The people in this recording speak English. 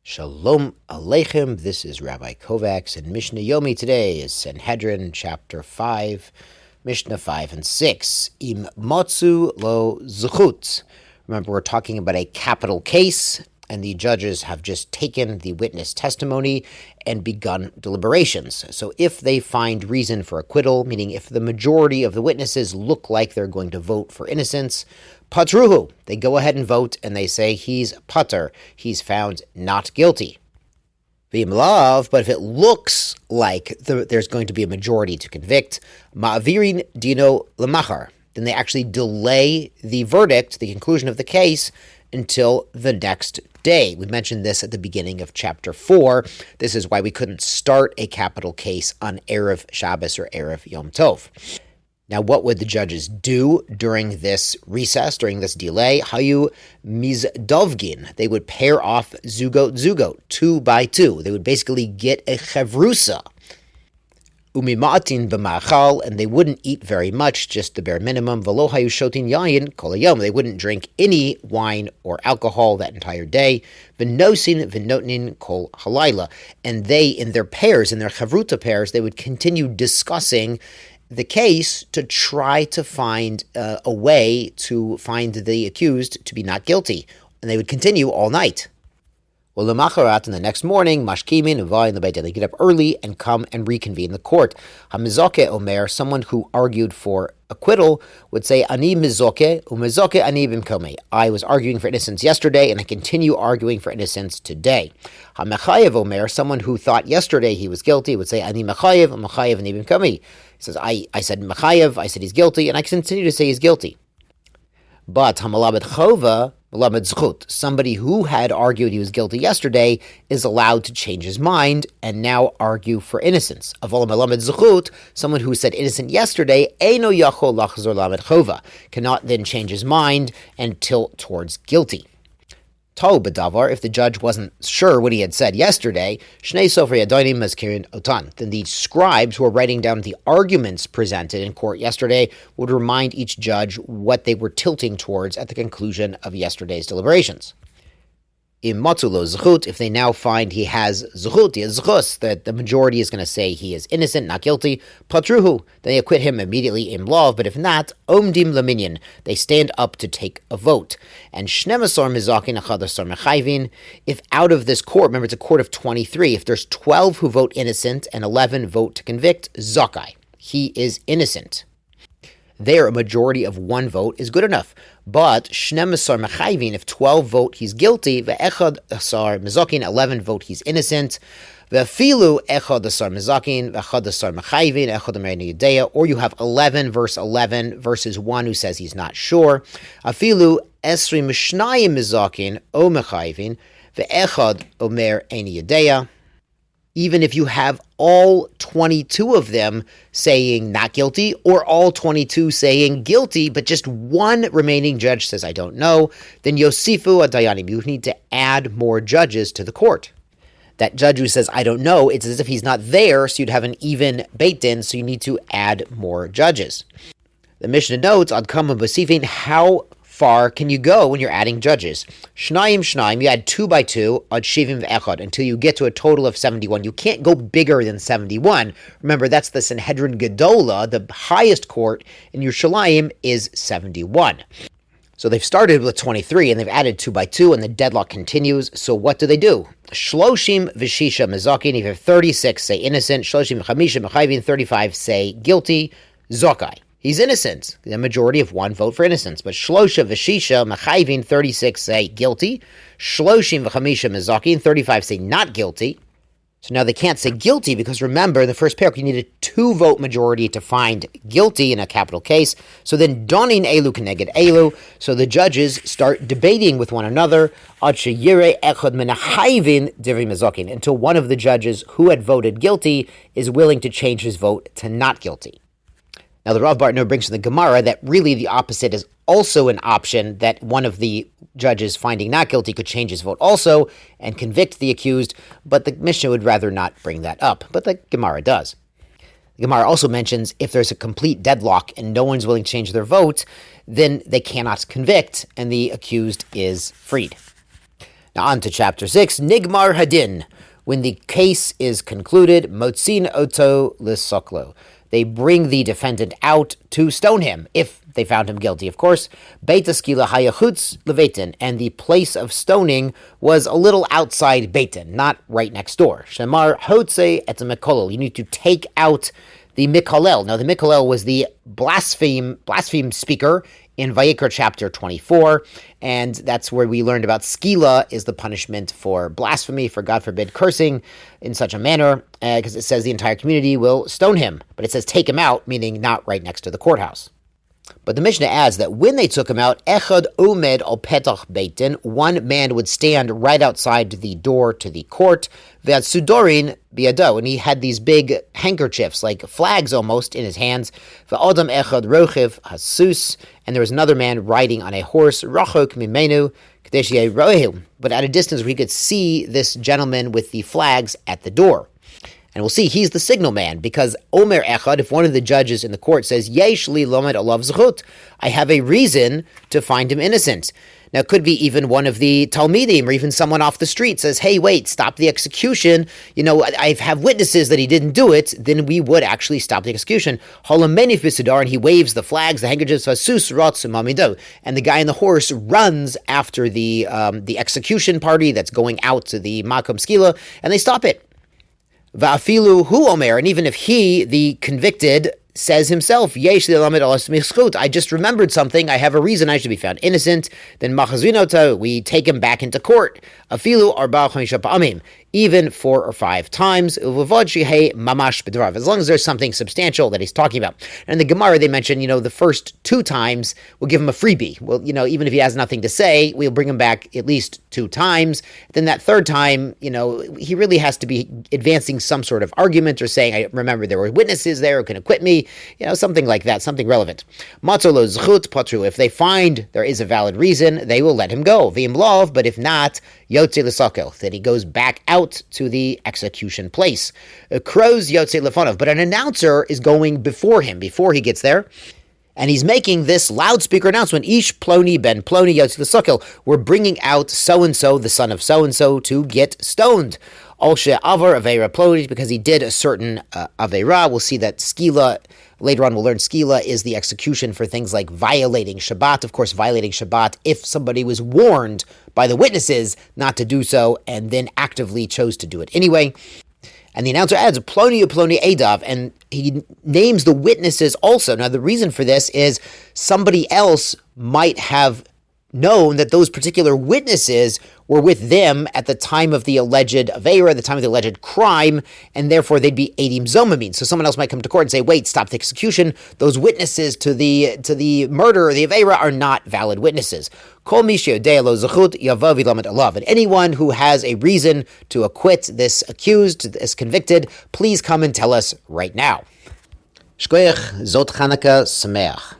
Shalom Aleichem, this is Rabbi Kovacs, and Mishnah Yomi today is Sanhedrin, chapter 5, Mishnah 5 and 6. Im motzu lo zechut. Remember, we're talking about a capital case, and the judges have just taken the witness testimony and begun deliberations. So if they find reason for acquittal, meaning if the majority of the witnesses look like they're going to vote for innocence, patruhu, they go ahead and vote, and they say he's pater, he's found not guilty. V'imlav, but if it looks like there's going to be a majority to convict, ma'avirin dino lemachar, then they actually delay the verdict, the conclusion of the case, until the next day. We mentioned this at the beginning of chapter 4. This is why we couldn't start a capital case on Erev Shabbos or Erev Yom Tov. Now, what would the judges do during this recess, during this delay? Hayu mizdovgin. They would pair off zugot, 2 by 2. They would basically get a chevrusa. Umima'atin b'ma'achal, and they wouldn't eat very much, just the bare minimum. V'lo hayu shotin yayin kol hayom. They wouldn't drink any wine or alcohol that entire day. V'nosin v'notnin kol halayla. And they, in their pairs, in their chavruta pairs, they would continue discussing the case to try to find a way to find the accused to be not guilty. And they would continue all night. Well, the macharat, in the next morning, mashkimin uva in the beit, they get up early and come and reconvene the court. Hamizoke omer, someone who argued for acquittal, would say, Ani mizoke, umizoke ani bimkomi. I was arguing for innocence yesterday, and I continue arguing for innocence today. Hamechayev omer, someone who thought yesterday he was guilty, would say, Ani mechayev, umechayev ani bimkomi. He says, I said mechayev, I said he's guilty, and I continue to say he's guilty. But hamalabed chova, malamed zchut, somebody who had argued he was guilty yesterday is allowed to change his mind and now argue for innocence. Aval malamed zchut, someone who said innocent yesterday, eino yachol lachzor lamed chova, cannot then change his mind and tilt towards guilty. Tau b'davar, if the judge wasn't sure what he had said yesterday, shnei sofer yadonim mazkirin otan, then the scribes who were writing down the arguments presented in court yesterday would remind each judge what they were tilting towards at the conclusion of yesterday's deliberations. Im matzu lo zechut, if they now find he has zechut, he has zechus, that the majority is going to say he is innocent, not guilty, patruhu, they acquit him immediately in law, but if not, omdim laminyan, they stand up to take a vote. And shnemasor mizakin achadasor mechayvin, if out of this court, remember it's a court of 23, if there's 12 who vote innocent and 11 vote to convict, zakai, he is innocent. There, a majority of 1 vote is good enough. But shnemasar mechayvin, if 12 vote he's guilty, ve'echad asar mizakin, 11 vote he's innocent, ve'afilu echad asar mizakin, ve'echad asar mechayvin, echad amerni yudea, or you have 11 versus 1 who says he's not sure. Afilu esri mishnayim mizakin o mechayvin, ve'echad omer eni yudea. Even if you have all 22 of them saying not guilty, or all 22 saying guilty, but just 1 remaining judge says, I don't know, then Yosifu Adayanim, you need to add more judges to the court. That judge who says, I don't know, it's as if he's not there, so you'd have an even Beit Din, so you need to add more judges. The Mishnah notes, Ad Kama Basifin, how far can you go when you're adding judges? Shnayim, you add 2 by 2, ad shivim ve'echad, until you get to a total of 71. You can't go bigger than 71. Remember, that's the Sanhedrin Gedola, the highest court in Yerushalayim is 71. So they've started with 23, and they've added 2 by 2, and the deadlock continues. So what do? Shloshim v'shisha mezakin, if you have 36 say innocent, shloshim v'chamisha mechayvin, 35 say guilty, zokai. He's innocent. The majority of 1 vote for innocence. But Shlosha v'shisha mechayvin, 36 say guilty. Shloshim v'chamisha mezakin, 35 say not guilty. So now they can't say guilty because remember, in the first paragraph, you need a 2-vote majority to find guilty in a capital case. So then donin elu keneged elu. So the judges start debating with one another ad sheyireh echad menachayvin divrei mezakin, until one of the judges who had voted guilty is willing to change his vote to not guilty. Now, the Rav Bartner brings from the Gemara that really the opposite is also an option, that one of the judges finding not guilty could change his vote also and convict the accused, but the Mishnah would rather not bring that up, but the Gemara does. The Gemara also mentions if there's a complete deadlock and no one's willing to change their vote, then they cannot convict and the accused is freed. Now on to chapter 6, Nigmar Hadin. When the case is concluded, Motzin Oto Lisoklo. They bring the defendant out to stone him, if they found him guilty, of course. Beit Skilah hayachutz levetin, and the place of stoning was a little outside Beitin, not right next door. Shemar hotze et mekolel. You need to take out the mikolel. Now, the mikolel was the blaspheme speaker in Vayikra chapter 24, and that's where we learned about Skilah is the punishment for blasphemy, for God forbid cursing in such a manner, because it says the entire community will stone him, but it says take him out, meaning not right next to the courthouse. But the Mishnah adds that when they took him out, Echad Omed al Petach Beitin, one man would stand right outside the door to the court, Ve'ad Sudorin Biado, and he had these big handkerchiefs, like flags almost, in his hands. Ve'adam Echad Rochiv Hasus, and there was another man riding on a horse, Rachok Mimenu, Kadeshie Roehim, but at a distance where he could see this gentleman with the flags at the door. And we'll see, he's the signal man, because Omer Echad, if one of the judges in the court says, Yesh li lomed alav zechut, I have a reason to find him innocent. Now, it could be even one of the Talmidim, or even someone off the street says, hey, wait, stop the execution. I have witnesses that he didn't do it. Then we would actually stop the execution. Holomenif bisidar, and he waves the flags, the handkerchiefs, vasus rotz mamido, and the guy on the horse runs after the execution party that's going out to the Makom Skilah, and they stop it. Va'afilu hu omer, and even if he, the convicted, says himself, Yesh lilamed alas mischut, I just remembered something, I have a reason I should be found innocent, then machazvinota, we take him back into court. Afilu arba chamisha pa'amim, even 4 or 5 times, mamash b'dvarav, as long as there's something substantial that he's talking about. And in the Gemara, they mention, the first 2 times, we'll give him a freebie. Well, even if he has nothing to say, we'll bring him back at least 2 times. Then that 3rd time, he really has to be advancing some sort of argument or saying, I remember there were witnesses there who can acquit me, something like that, something relevant. Matzolo zchut patru, if they find there is a valid reason, they will let him go. V'im lov, but if not, yotze l'sakel, then he goes back out to the execution place. Crows yotze lefonov, but an announcer is going before him, before he gets there, and he's making this loudspeaker announcement, Ish Ploni ben Ploni yotze l'sakel, we're bringing out so-and-so, the son of so-and-so, to get stoned. Olshe avar aveira ploni, because he did a certain aveira. We'll see that Skilah, later on we'll learn Skilah is the execution for things like violating Shabbat. Of course, violating Shabbat if somebody was warned by the witnesses not to do so and then actively chose to do it anyway. And the announcer adds, Ploni uploni edav, and he names the witnesses also. Now, the reason for this is somebody else might have known that those particular witnesses were with them at the time of the alleged aveira, the time of the alleged crime, and therefore they'd be edim zomamin. So someone else might come to court and say, wait, stop the execution. Those witnesses to the murder or the aveira are not valid witnesses. Kol mishio de'elo zechut yavav ilamet alav. And anyone who has a reason to acquit this accused, this convicted, please come and tell us right now. Shkoyach Zot Chanukah Sameach.